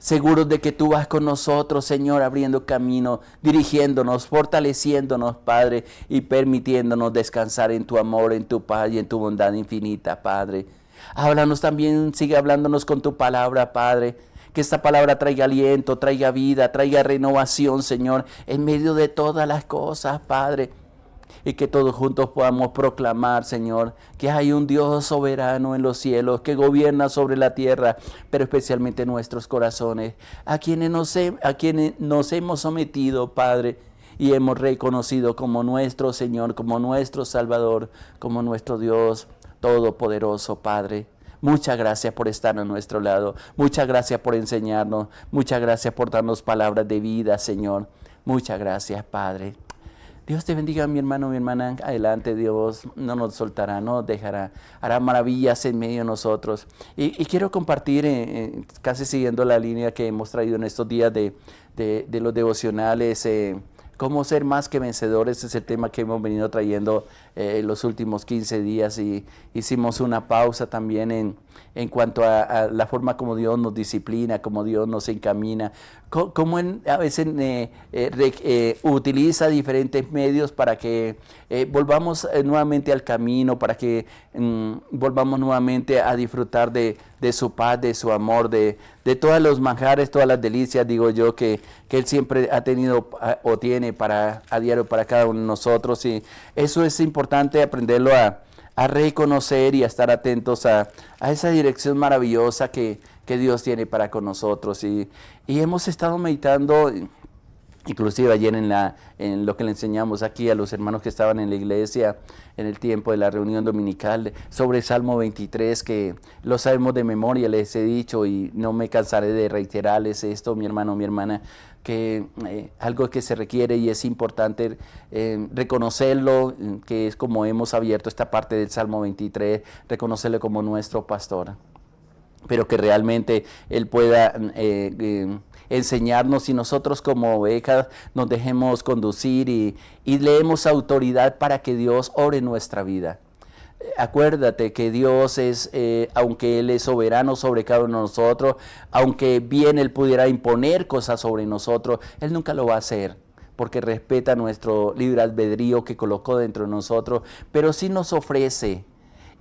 seguros de que tú vas con nosotros, Señor, abriendo camino, dirigiéndonos, fortaleciéndonos, Padre, y permitiéndonos descansar en tu amor, en tu paz y en tu bondad infinita, Padre. Háblanos también, sigue hablándonos con tu palabra, Padre. Que esta palabra traiga aliento, traiga vida, traiga renovación, Señor, en medio de todas las cosas, Padre. Y que todos juntos podamos proclamar, Señor, que hay un Dios soberano en los cielos, que gobierna sobre la tierra, pero especialmente en nuestros corazones, a quienes nos hemos sometido, Padre, y hemos reconocido como nuestro Señor, como nuestro Salvador, como nuestro Dios todopoderoso, Padre. Muchas gracias por estar a nuestro lado. Muchas gracias por enseñarnos. Muchas gracias por darnos palabras de vida, Señor. Muchas gracias, Padre. Dios te bendiga, mi hermano, mi hermana. Adelante, Dios no nos soltará, no nos dejará. Hará maravillas en medio de nosotros. Y quiero compartir, casi siguiendo la línea que hemos traído en estos días de los devocionales, cómo ser más que vencedores. Es el tema que hemos venido trayendo los últimos 15 días. Y hicimos una pausa también en cuanto a la forma como Dios nos disciplina, como Dios nos encamina, como a veces utiliza diferentes medios para que volvamos nuevamente al camino, para que volvamos nuevamente a disfrutar de su paz, de su amor, de todos los manjares, todas las delicias, digo yo, que Él siempre ha tenido o tiene a diario para cada uno de nosotros. Y eso es importante aprenderlo a reconocer y a estar atentos a esa dirección maravillosa que Dios tiene para con nosotros. Y hemos estado meditando, inclusive ayer en lo que le enseñamos aquí a los hermanos que estaban en la iglesia en el tiempo de la reunión dominical, sobre Salmo 23, que lo sabemos de memoria, les he dicho y no me cansaré de reiterarles esto, mi hermano, mi hermana, que algo que se requiere y es importante reconocerlo, que es como hemos abierto esta parte del Salmo 23, reconocerlo como nuestro pastor, pero que realmente Él pueda enseñarnos y nosotros como ovejas nos dejemos conducir y le demos autoridad para que Dios obre nuestra vida. Acuérdate que Dios es, aunque Él es soberano sobre cada uno de nosotros, aunque bien Él pudiera imponer cosas sobre nosotros, Él nunca lo va a hacer, porque respeta nuestro libre albedrío que colocó dentro de nosotros, pero sí nos ofrece.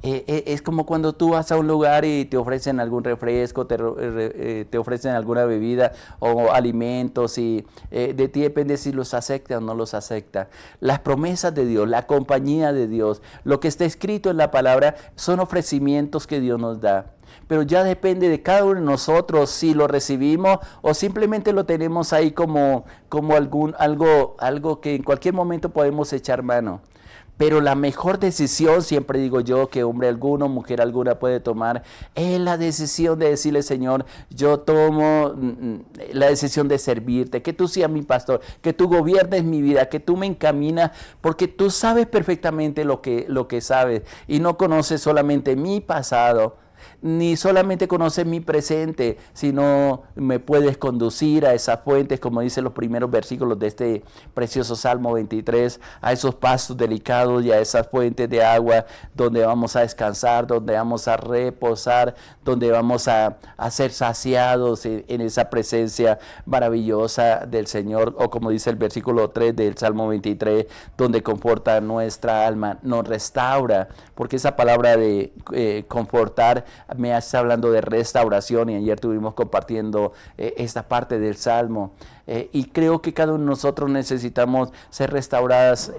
Es como cuando tú vas a un lugar y te ofrecen algún refresco, te ofrecen alguna bebida o alimentos y de ti depende si los acepta o no los acepta. Las promesas de Dios, la compañía de Dios, lo que está escrito en la palabra son ofrecimientos que Dios nos da. Pero ya depende de cada uno de nosotros si lo recibimos o simplemente lo tenemos ahí como algo que en cualquier momento podemos echar mano. Pero la mejor decisión, siempre digo yo, que hombre alguno, mujer alguna puede tomar, es la decisión de decirle, Señor, yo tomo la decisión de servirte, que tú seas mi pastor, que tú gobiernes mi vida, que tú me encaminas, porque tú sabes perfectamente lo que sabes y no conoces solamente mi pasado, ni solamente conoces mi presente, sino me puedes conducir a esas fuentes, como dicen los primeros versículos de este precioso Salmo 23, a esos pastos delicados y a esas fuentes de agua donde vamos a descansar, donde vamos a reposar, donde vamos a ser saciados en esa presencia maravillosa del Señor, o como dice el versículo 3 del Salmo 23, donde conforta nuestra alma, nos restaura, porque esa palabra de confortar me está hablando de restauración y ayer estuvimos compartiendo esta parte del Salmo y creo que cada uno de nosotros necesitamos ser restaurados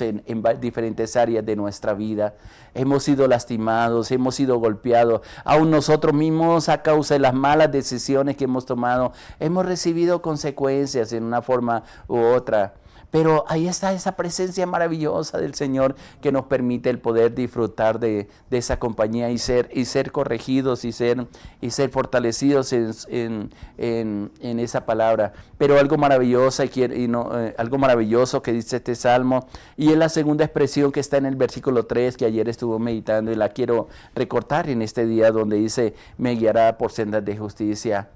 en diferentes áreas de nuestra vida. Hemos sido lastimados, hemos sido golpeados, aún nosotros mismos a causa de las malas decisiones que hemos tomado, hemos recibido consecuencias en una forma u otra. Pero ahí está esa presencia maravillosa del Señor que nos permite el poder disfrutar de esa compañía y ser corregidos y ser fortalecidos en esa palabra. Pero algo maravilloso, algo maravilloso que dice este Salmo, y es la segunda expresión que está en el versículo 3 que ayer estuvo meditando y la quiero recortar en este día, donde dice, me guiará por sendas de justicia.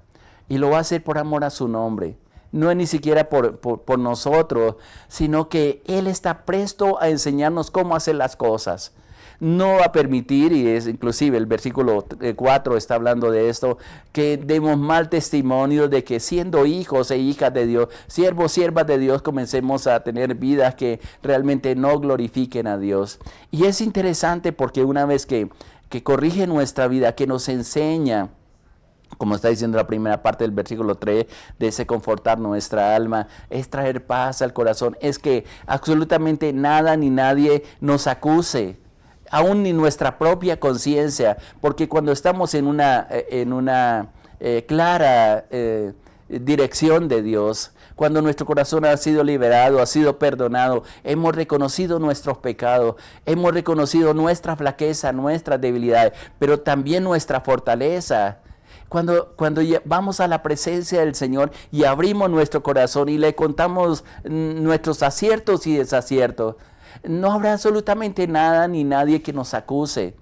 Y lo va a hacer por amor a su nombre. No es ni siquiera por nosotros, sino que Él está presto a enseñarnos cómo hacer las cosas. no va a permitir, y es inclusive el versículo 4 está hablando de esto, que demos mal testimonio de que siendo hijos e hijas de Dios, siervos, siervas de Dios, comencemos a tener vidas que realmente no glorifiquen a Dios. Y es interesante porque una vez que corrige nuestra vida, que nos enseña, como está diciendo la primera parte del versículo 3, de ese confortar nuestra alma, es traer paz al corazón, es que absolutamente nada ni nadie nos acuse, aún ni nuestra propia conciencia, porque cuando estamos en una clara dirección de Dios, cuando nuestro corazón ha sido liberado, ha sido perdonado, hemos reconocido nuestros pecados, hemos reconocido nuestra flaqueza, nuestras debilidades, pero también nuestra fortaleza. Cuando vamos a la presencia del Señor y abrimos nuestro corazón y le contamos nuestros aciertos y desaciertos, no habrá absolutamente nada ni nadie que nos acuse.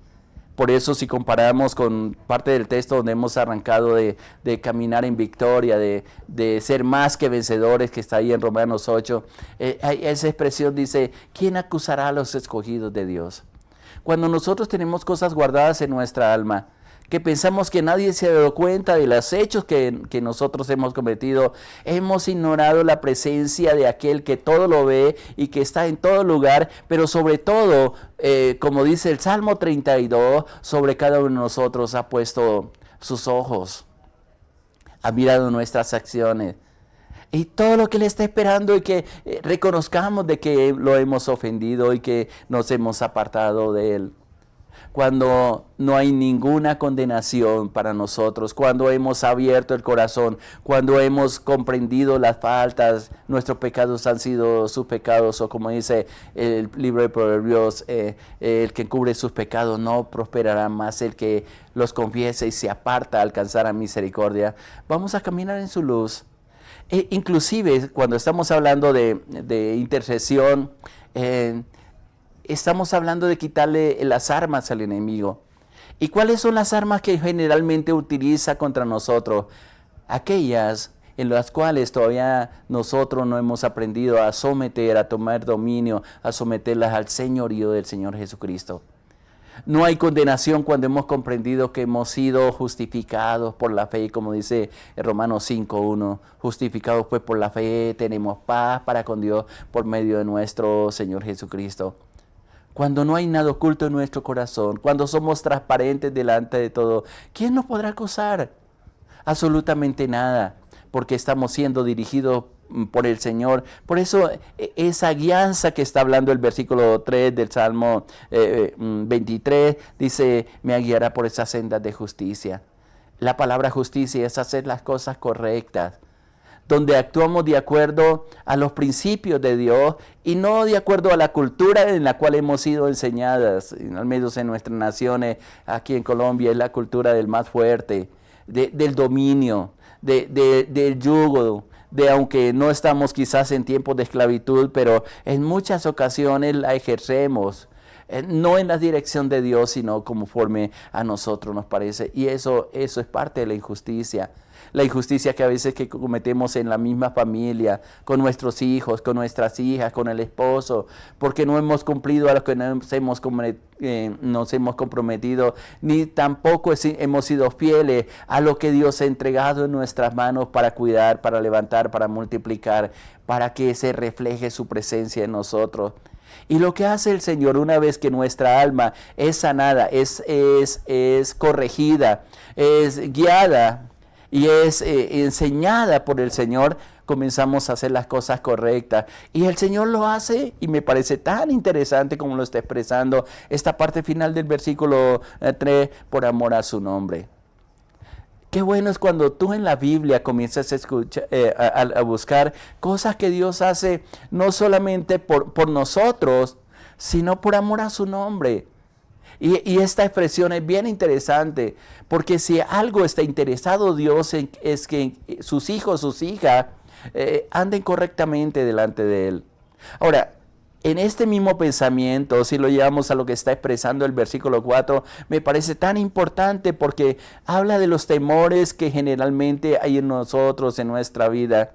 Por eso, si comparamos con parte del texto donde hemos arrancado de caminar en victoria, de ser más que vencedores, que está ahí en Romanos 8, esa expresión dice, ¿quién acusará a los escogidos de Dios? Cuando nosotros tenemos cosas guardadas en nuestra alma, que pensamos que nadie se ha dado cuenta de los hechos que nosotros hemos cometido, hemos ignorado la presencia de aquel que todo lo ve y que está en todo lugar, pero sobre todo, como dice el Salmo 32, sobre cada uno de nosotros ha puesto sus ojos, ha mirado nuestras acciones. Y todo lo que le está esperando y que reconozcamos de que lo hemos ofendido y que nos hemos apartado de él. Cuando no hay ninguna condenación para nosotros, cuando hemos abierto el corazón, cuando hemos comprendido las faltas, nuestros pecados han sido sus pecados, o como dice el libro de Proverbios, el que cubre sus pecados no prosperará, más el que los confiesa y se aparta alcanzará misericordia. Vamos a caminar en su luz. Inclusive cuando estamos hablando de intercesión, estamos hablando de quitarle las armas al enemigo. ¿Y cuáles son las armas que generalmente utiliza contra nosotros? Aquellas en las cuales todavía nosotros no hemos aprendido a someter, a tomar dominio, a someterlas al señorío del Señor Jesucristo. No hay condenación cuando hemos comprendido que hemos sido justificados por la fe, como dice Romanos 5:1. Justificados pues por la fe, tenemos paz para con Dios por medio de nuestro Señor Jesucristo. Cuando no hay nada oculto en nuestro corazón, cuando somos transparentes delante de todo, ¿quién nos podrá acusar? Absolutamente nada, porque estamos siendo dirigidos por el Señor. Por eso esa guianza que está hablando el versículo 3 del Salmo 23, dice, me guiará por esas sendas de justicia. La palabra justicia es hacer las cosas correctas, donde actuamos de acuerdo a los principios de Dios y no de acuerdo a la cultura en la cual hemos sido enseñadas, al menos en nuestras naciones, aquí en Colombia, es la cultura del más fuerte, del dominio, del yugo, de aunque no estamos quizás en tiempos de esclavitud, pero en muchas ocasiones la ejercemos. No en la dirección de Dios, sino conforme a nosotros nos parece. Y eso es parte de la injusticia. La injusticia que a veces que cometemos en la misma familia, con nuestros hijos, con nuestras hijas, con el esposo, porque no hemos cumplido a lo que nos hemos comprometido, ni tampoco hemos sido fieles a lo que Dios ha entregado en nuestras manos para cuidar, para levantar, para multiplicar, para que se refleje su presencia en nosotros. Y lo que hace el Señor una vez que nuestra alma es sanada, es corregida, es guiada y es enseñada por el Señor, comenzamos a hacer las cosas correctas. Y el Señor lo hace, y me parece tan interesante como lo está expresando esta parte final del versículo 3, por amor a su nombre. Qué bueno es cuando tú en la Biblia comienzas a escuchar, a buscar cosas que Dios hace no solamente por nosotros, sino por amor a su nombre. Y esta expresión es bien interesante, porque si algo está interesado Dios es que sus hijos, sus hijas, anden correctamente delante de Él. Ahora, en este mismo pensamiento, si lo llevamos a lo que está expresando el versículo 4, me parece tan importante porque habla de los temores que generalmente hay en nosotros, en nuestra vida.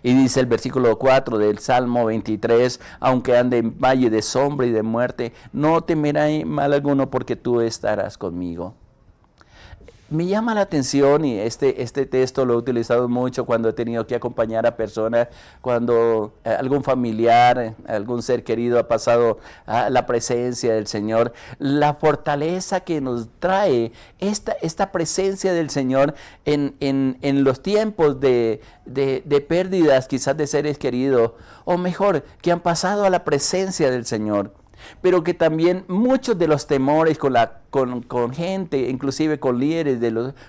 Y dice el versículo 4 del Salmo 23, aunque ande en valle de sombra y de muerte, no temeré mal alguno porque tú estarás conmigo. Me llama la atención y este texto lo he utilizado mucho cuando he tenido que acompañar a personas, cuando algún familiar, algún ser querido ha pasado a la presencia del Señor. La fortaleza que nos trae esta presencia del Señor en los tiempos de pérdidas quizás de seres queridos, o mejor, que han pasado a la presencia del Señor. Pero que también muchos de los temores con gente, inclusive con líderes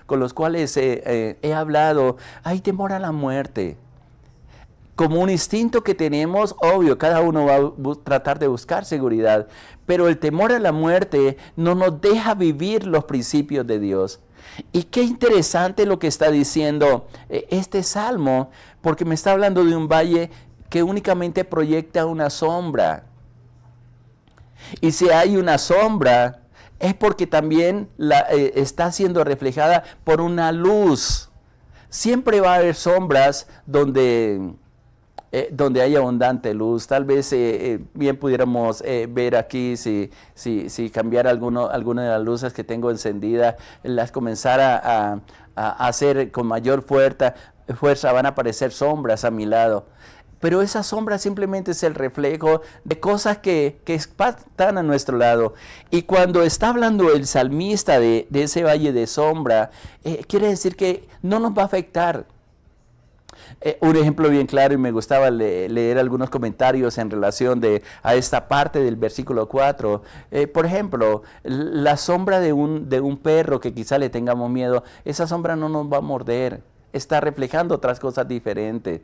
con los cuales he hablado, hay temor a la muerte. Como un instinto que tenemos, obvio, cada uno va a tratar de buscar seguridad, pero el temor a la muerte no nos deja vivir los principios de Dios. Y qué interesante lo que está diciendo este salmo, porque me está hablando de un valle que únicamente proyecta una sombra. Y si hay una sombra, es porque también está siendo reflejada por una luz. Siempre va a haber sombras donde hay abundante luz. Tal vez bien pudiéramos ver aquí si cambiar alguna de las luces que tengo encendidas, las comenzara a hacer con mayor fuerza, van a aparecer sombras a mi lado. Pero esa sombra simplemente es el reflejo de cosas que están a nuestro lado. Y cuando está hablando el salmista de ese valle de sombra, quiere decir que no nos va a afectar. Un ejemplo bien claro, y me gustaba leer algunos comentarios en relación a esta parte del versículo 4. Por ejemplo, la sombra de un perro que quizá le tengamos miedo, esa sombra no nos va a morder. Está reflejando otras cosas diferentes.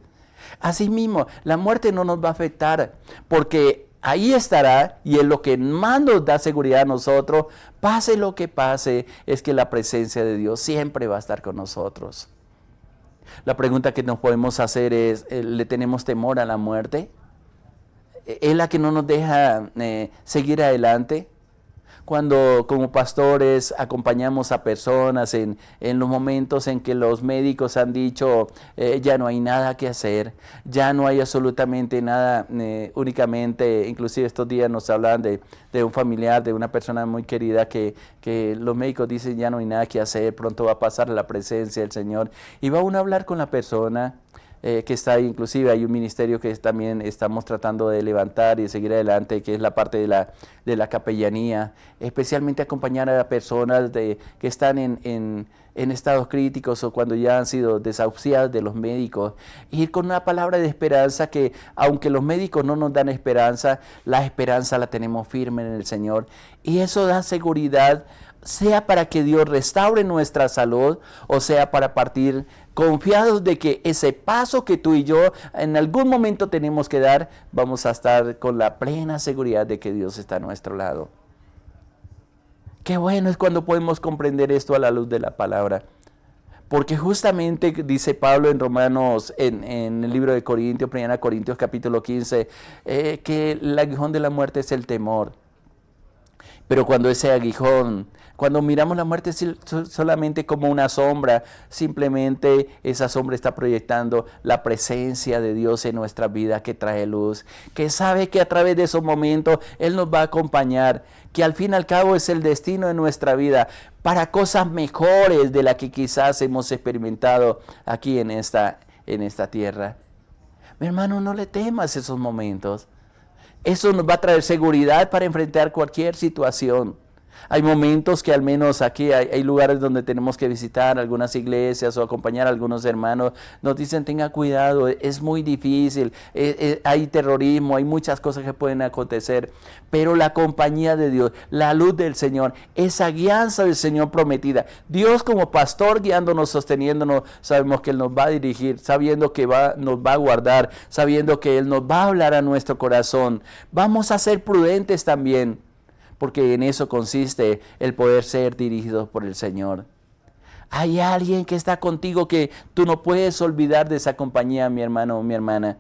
Asimismo, la muerte no nos va a afectar porque ahí estará, y es lo que más nos da seguridad a nosotros, pase lo que pase, es que la presencia de Dios siempre va a estar con nosotros. La pregunta que nos podemos hacer es, ¿le tenemos temor a la muerte? ¿Es la que no nos deja seguir adelante? Cuando como pastores acompañamos a personas en los momentos en que los médicos han dicho ya no hay nada que hacer, ya no hay absolutamente nada, únicamente, inclusive estos días nos hablan de un familiar, de una persona muy querida que los médicos dicen ya no hay nada que hacer, pronto va a pasar la presencia del Señor, y va uno a hablar con la persona que está ahí. Inclusive hay un ministerio que también estamos tratando de levantar y seguir adelante, que es la parte de la capellanía, especialmente acompañar a personas que están en estados críticos o cuando ya han sido desahuciadas de los médicos, ir con una palabra de esperanza que aunque los médicos no nos dan esperanza, la esperanza la tenemos firme en el Señor, y eso da seguridad, sea para que Dios restaure nuestra salud, o sea para partir confiados de que ese paso que tú y yo en algún momento tenemos que dar, vamos a estar con la plena seguridad de que Dios está a nuestro lado. Qué bueno es cuando podemos comprender esto a la luz de la palabra. Porque justamente dice Pablo en Romanos, en el libro de Corintios, 1 Corintios capítulo 15, que el aguijón de la muerte es el temor. Pero cuando ese aguijón, cuando miramos la muerte solamente como una sombra, simplemente esa sombra está proyectando la presencia de Dios en nuestra vida, que trae luz, que sabe que a través de esos momentos Él nos va a acompañar, que al fin y al cabo es el destino de nuestra vida para cosas mejores de las que quizás hemos experimentado aquí en esta tierra. Mi hermano, no le temas esos momentos. Eso nos va a traer seguridad para enfrentar cualquier situación. Hay momentos que al menos aquí hay lugares donde tenemos que visitar algunas iglesias o acompañar a algunos hermanos. Nos dicen tenga cuidado, es muy difícil, hay terrorismo, hay muchas cosas que pueden acontecer. Pero la compañía de Dios, la luz del Señor, esa guianza del Señor prometida. Dios como pastor guiándonos, sosteniéndonos, sabemos que Él nos va a dirigir, sabiendo que nos va a guardar, sabiendo que Él nos va a hablar a nuestro corazón. Vamos a ser prudentes también, porque en eso consiste el poder ser dirigidos por el Señor. Hay alguien que está contigo que tú no puedes olvidar de esa compañía, mi hermano o mi hermana.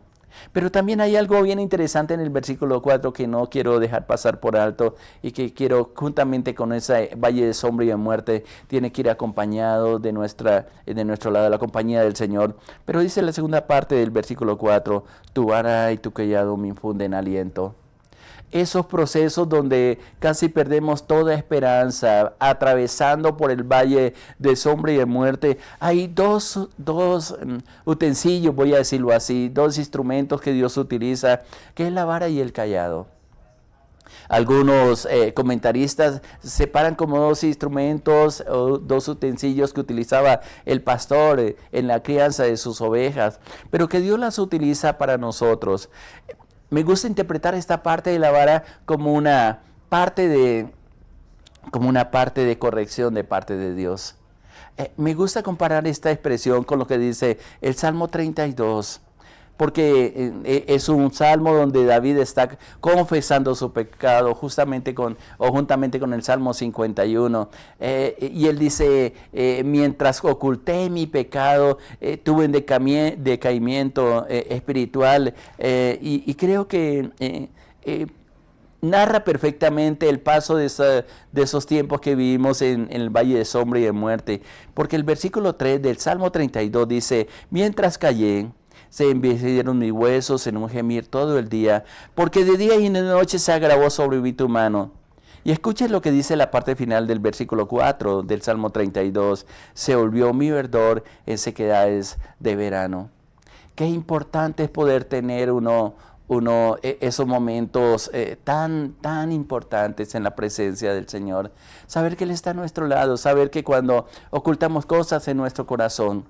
Pero también hay algo bien interesante en el versículo 4 que no quiero dejar pasar por alto y que quiero, juntamente con ese valle de sombra y de muerte, tiene que ir acompañado de nuestro lado, la compañía del Señor. Pero dice la segunda parte del versículo 4, tu vara y tu callado me infunden aliento. Esos procesos donde casi perdemos toda esperanza, atravesando por el valle de sombra y de muerte, hay dos utensilios, voy a decirlo así, dos instrumentos que Dios utiliza, que es la vara y el cayado. Algunos comentaristas separan como dos instrumentos o dos utensilios que utilizaba el pastor en la crianza de sus ovejas, pero que Dios las utiliza para nosotros. Me gusta interpretar esta parte de la vara como una parte de corrección de parte de Dios. Me gusta comparar esta expresión con lo que dice el Salmo 32, porque es un salmo donde David está confesando su pecado juntamente con el Salmo 51. Y él dice, mientras oculté mi pecado, tuve un decaimiento espiritual. Y creo que narra perfectamente el paso de esos tiempos que vivimos en el Valle de Sombra y de Muerte. Porque el versículo 3 del Salmo 32 dice, mientras callé, se envejecieron mis huesos en un gemir todo el día, porque de día y de noche se agravó sobre mí tu mano. Y escuchen lo que dice la parte final del versículo 4 del Salmo 32. Se volvió mi verdor en sequedades de verano. Qué importante es poder tener esos momentos tan importantes en la presencia del Señor. Saber que Él está a nuestro lado, saber que cuando ocultamos cosas en nuestro corazón,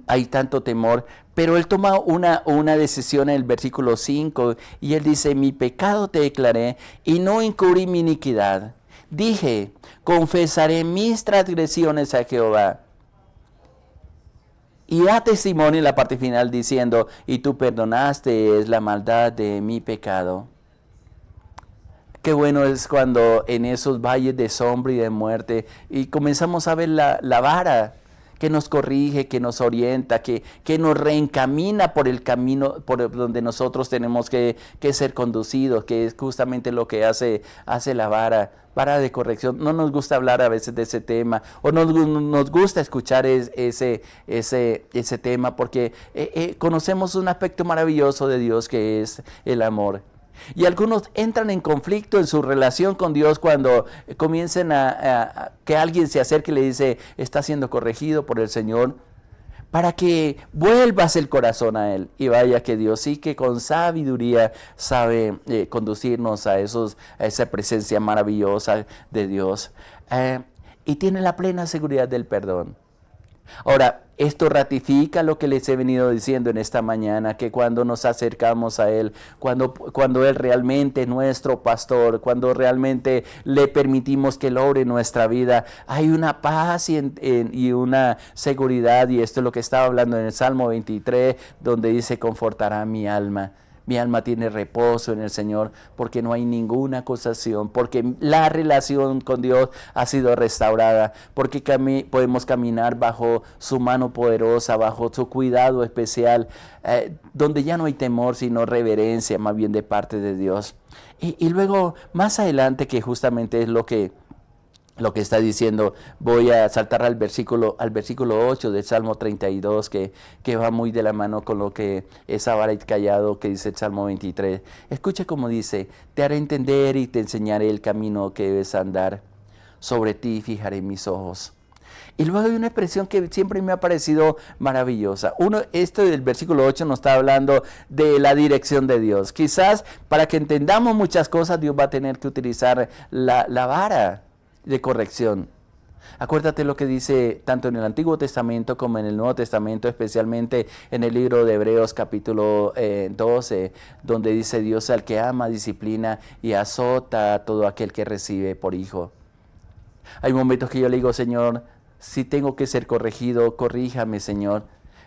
hay tanto temor, pero él toma una decisión en el versículo 5 y él dice, mi pecado te declaré y no encubrí mi iniquidad. Dije, confesaré mis transgresiones a Jehová. Y da testimonio en la parte final diciendo, y tú perdonaste la maldad de mi pecado. Qué bueno es cuando en esos valles de sombra y de muerte y comenzamos a ver la vara que nos corrige, que nos orienta, que nos reencamina por el camino por donde nosotros tenemos que ser conducidos, que es justamente lo que hace la vara de corrección. No nos gusta hablar a veces de ese tema, o nos gusta escuchar ese tema, porque conocemos un aspecto maravilloso de Dios que es el amor. Y algunos entran en conflicto en su relación con Dios cuando comiencen a que alguien se acerque y le dice, está siendo corregido por el Señor, para que vuelvas el corazón a Él. Y vaya que Dios sí que con sabiduría sabe conducirnos a esa presencia maravillosa de Dios. Y tiene la plena seguridad del perdón. Ahora, esto ratifica lo que les he venido diciendo en esta mañana, que cuando nos acercamos a Él, cuando Él realmente es nuestro pastor, cuando realmente le permitimos que logre nuestra vida, hay una paz y una seguridad, y esto es lo que estaba hablando en el Salmo 23, donde dice, confortará mi alma. Mi alma tiene reposo en el Señor porque no hay ninguna acusación, porque la relación con Dios ha sido restaurada, porque podemos caminar bajo su mano poderosa, bajo su cuidado especial, donde ya no hay temor, sino reverencia más bien de parte de Dios. Y luego, más adelante, que justamente es lo que está diciendo, voy a saltar al versículo 8 del Salmo 32, que va muy de la mano con lo que esa vara y callado que dice el Salmo 23. Escucha cómo dice, te haré entender y te enseñaré el camino que debes andar, sobre ti fijaré mis ojos. Y luego hay una expresión que siempre me ha parecido maravillosa. Esto del versículo 8 nos está hablando de la dirección de Dios. Quizás para que entendamos muchas cosas, Dios va a tener que utilizar la vara de corrección. Acuérdate lo que dice tanto en el Antiguo Testamento como en el Nuevo Testamento, especialmente en el libro de Hebreos capítulo 12, donde dice Dios al que ama, disciplina y azota a todo aquel que recibe por hijo. Hay momentos que yo le digo, Señor, si tengo que ser corregido, corríjame, Señor,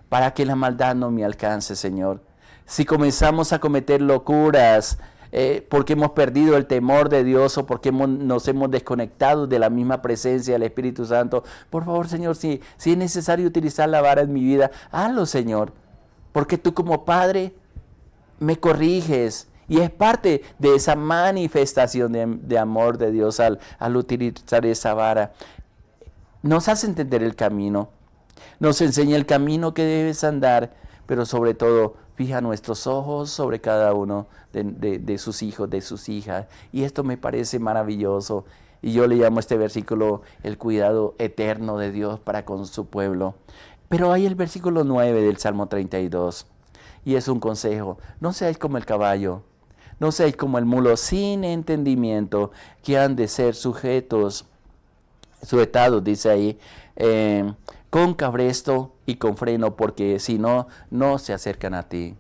para que la maldad no me alcance, Señor. Si comenzamos a cometer locuras, porque hemos perdido el temor de Dios o porque nos hemos desconectado de la misma presencia del Espíritu Santo, por favor, Señor, si es necesario utilizar la vara en mi vida, hazlo, Señor. porque tú como padre me corriges. Y es parte de esa manifestación de amor de Dios al utilizar esa vara. Nos hace entender el camino, nos enseña el camino que debes andar, pero sobre todo fija nuestros ojos sobre cada uno de sus hijos, de sus hijas. Y esto me parece maravilloso. Y yo le llamo a este versículo el cuidado eterno de Dios para con su pueblo. Pero hay el versículo 9 del Salmo 32. Y es un consejo. No seáis como el caballo. No seáis como el mulo sin entendimiento, que han de ser sujetados, dice ahí, con cabresto y con freno, porque si no, no se acercan a ti.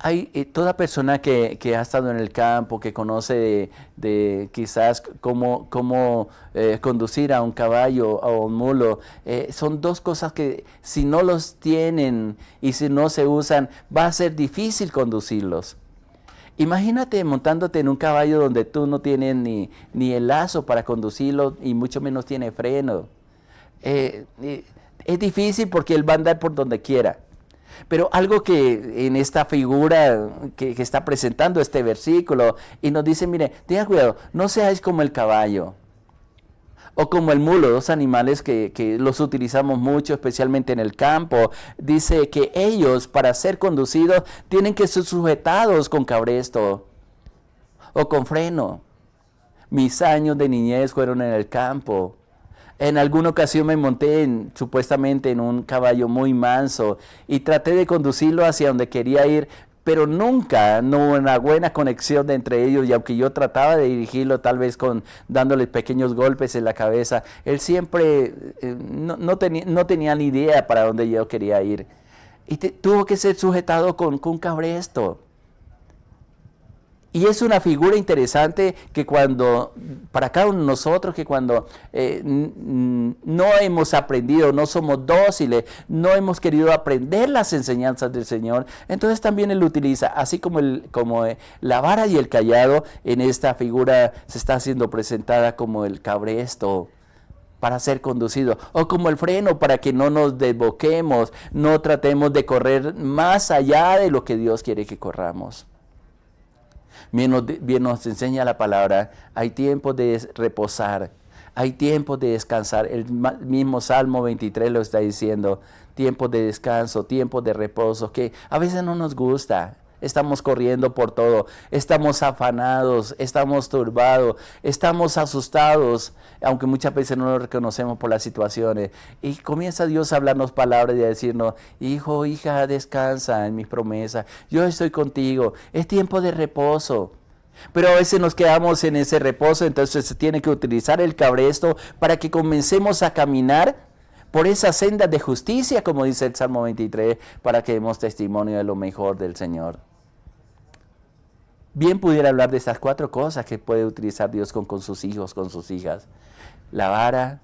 Hay toda persona que ha estado en el campo, que conoce de quizás cómo conducir a un caballo o un mulo, son dos cosas que si no los tienen y si no se usan, va a ser difícil conducirlos. Imagínate montándote en un caballo donde tú no tienes ni el lazo para conducirlo y mucho menos tiene freno. Es difícil porque él va a andar por donde quiera. Pero algo que en esta figura que está presentando este versículo y nos dice, mire, tengan cuidado, no seáis como el caballo o como el mulo, dos animales que los utilizamos mucho, especialmente en el campo. Dice que ellos, para ser conducidos, tienen que ser sujetados con cabresto o con freno. Mis años de niñez fueron en el campo. En alguna ocasión me monté supuestamente en un caballo muy manso y traté de conducirlo hacia donde quería ir, pero nunca no hubo una buena conexión entre ellos, y aunque yo trataba de dirigirlo tal vez dándole pequeños golpes en la cabeza, él siempre no tenía ni idea para dónde yo quería ir. Y tuvo que ser sujetado con cabresto. Y es una figura interesante que para cada uno de nosotros, que cuando no hemos aprendido, no somos dóciles, no hemos querido aprender las enseñanzas del Señor, entonces también Él utiliza, así como la vara y el cayado, en esta figura se está siendo presentada como el cabresto para ser conducido, o como el freno para que no nos desboquemos, no tratemos de correr más allá de lo que Dios quiere que corramos. Bien nos enseña la palabra, hay tiempo de reposar, hay tiempo de descansar. El mismo Salmo 23 lo está diciendo, tiempo de descanso, tiempo de reposo, que a veces no nos gusta. Estamos corriendo por todo, estamos afanados, estamos turbados, estamos asustados, aunque muchas veces no lo reconocemos por las situaciones. Y comienza Dios a hablarnos palabras y a decirnos, hijo, hija, descansa en mis promesas, yo estoy contigo, es tiempo de reposo. Pero a veces nos quedamos en ese reposo, entonces se tiene que utilizar el cabresto para que comencemos a caminar por esa senda de justicia, como dice el Salmo 23, para que demos testimonio de lo mejor del Señor. Bien pudiera hablar de estas 4 cosas que puede utilizar Dios con sus hijos, con sus hijas. La vara,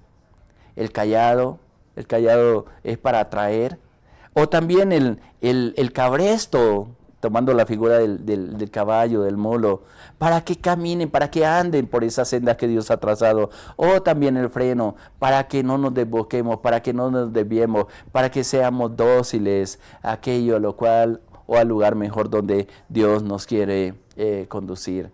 el cayado es para atraer, o también el cabresto, tomando la figura del caballo, del mulo, para que caminen, para que anden por esas sendas que Dios ha trazado, o también el freno, para que no nos desboquemos, para que no nos desviemos, para que seamos dóciles a aquello a lo cual, o al lugar mejor donde Dios nos quiere conducir.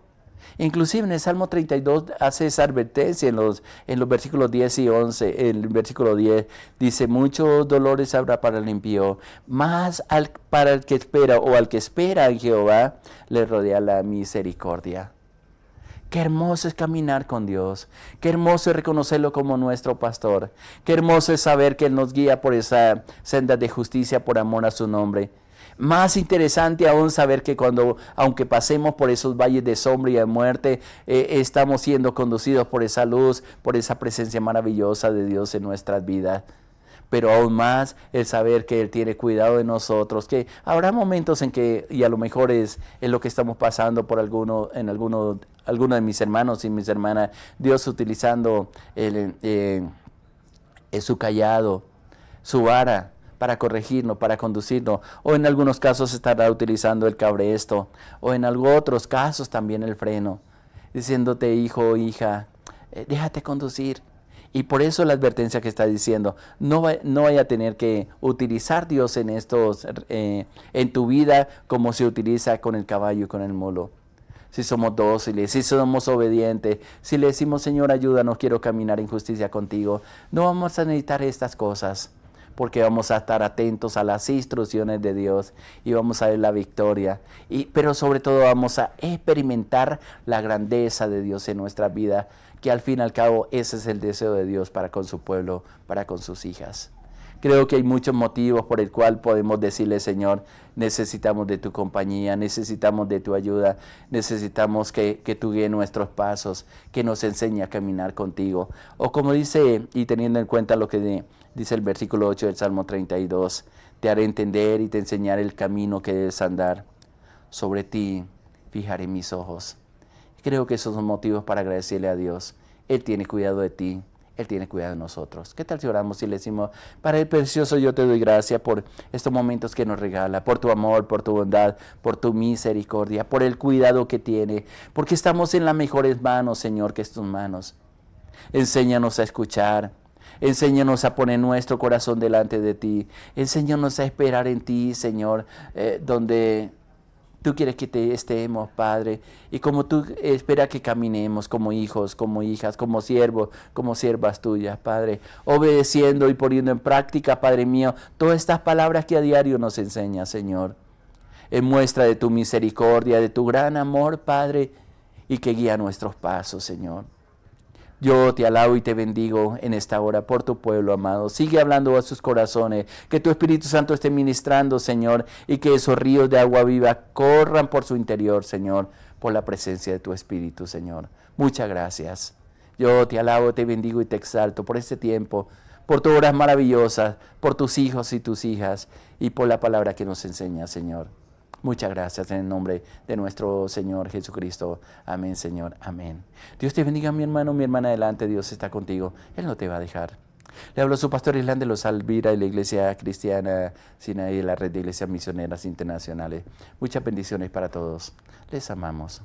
Inclusive en el Salmo 32 hace esa advertencia en los versículos 10 y 11. El versículo 10 dice, muchos dolores habrá para el impío, mas para el que espera, o al que espera en Jehová, le rodea la misericordia. Qué hermoso es caminar con Dios. Qué hermoso es reconocerlo como nuestro pastor. Qué hermoso es saber que Él nos guía por esa senda de justicia por amor a su nombre. Más interesante aún saber que aunque pasemos por esos valles de sombra y de muerte, estamos siendo conducidos por esa luz, por esa presencia maravillosa de Dios en nuestras vidas. Pero aún más el saber que Él tiene cuidado de nosotros, que habrá momentos en que, y a lo mejor es lo que estamos pasando por alguno de mis hermanos y mis hermanas, Dios utilizando su cayado, su vara, para corregirnos, para conducirnos, o en algunos casos estará utilizando el cabresto, o en otros casos también el freno, diciéndote, hijo o hija, déjate conducir. Y por eso la advertencia que está diciendo, no vaya a tener que utilizar Dios en tu vida como se utiliza con el caballo y con el mulo. Si somos dóciles, si somos obedientes, si le decimos, Señor, ayúdanos, quiero caminar en justicia contigo, no vamos a necesitar estas cosas, porque vamos a estar atentos a las instrucciones de Dios y vamos a ver la victoria. Pero sobre todo vamos a experimentar la grandeza de Dios en nuestra vida, que al fin y al cabo ese es el deseo de Dios para con su pueblo, para con sus hijas. Creo que hay muchos motivos por el cual podemos decirle, Señor, necesitamos de tu compañía, necesitamos de tu ayuda, necesitamos que tú guíes nuestros pasos, que nos enseñe a caminar contigo. O como dice, y teniendo en cuenta lo que dice el versículo 8 del Salmo 32, te haré entender y te enseñaré el camino que debes andar. Sobre ti fijaré mis ojos. Creo que esos son motivos para agradecerle a Dios. Él tiene cuidado de ti. Él tiene cuidado de nosotros. ¿Qué tal si oramos y le decimos, Padre precioso, yo te doy gracias por estos momentos que nos regala, por tu amor, por tu bondad, por tu misericordia, por el cuidado que tiene, porque estamos en las mejores manos, Señor, que es tus manos. Enséñanos a escuchar, enséñanos a poner nuestro corazón delante de ti, enséñanos a esperar en ti, Señor, donde tú quieres que te estemos, Padre, y como tú esperas que caminemos como hijos, como hijas, como siervos, como siervas tuyas, Padre, obedeciendo y poniendo en práctica, Padre mío, todas estas palabras que a diario nos enseñas, Señor, en muestra de tu misericordia, de tu gran amor, Padre, y que guía nuestros pasos, Señor. Yo te alabo y te bendigo en esta hora por tu pueblo, amado. Sigue hablando a sus corazones. Que tu Espíritu Santo esté ministrando, Señor, y que esos ríos de agua viva corran por su interior, Señor, por la presencia de tu Espíritu, Señor. Muchas gracias. Yo te alabo, te bendigo y te exalto por este tiempo, por tus obras maravillosas, por tus hijos y tus hijas, y por la palabra que nos enseña, Señor. Muchas gracias en el nombre de nuestro Señor Jesucristo. Amén, Señor. Amén. Dios te bendiga, mi hermano, mi hermana, adelante. Dios está contigo. Él no te va a dejar. Le habló su pastor Islán de los Alvira de la Iglesia Cristiana Sinaí y la Red de Iglesias Misioneras Internacionales. Muchas bendiciones para todos. Les amamos.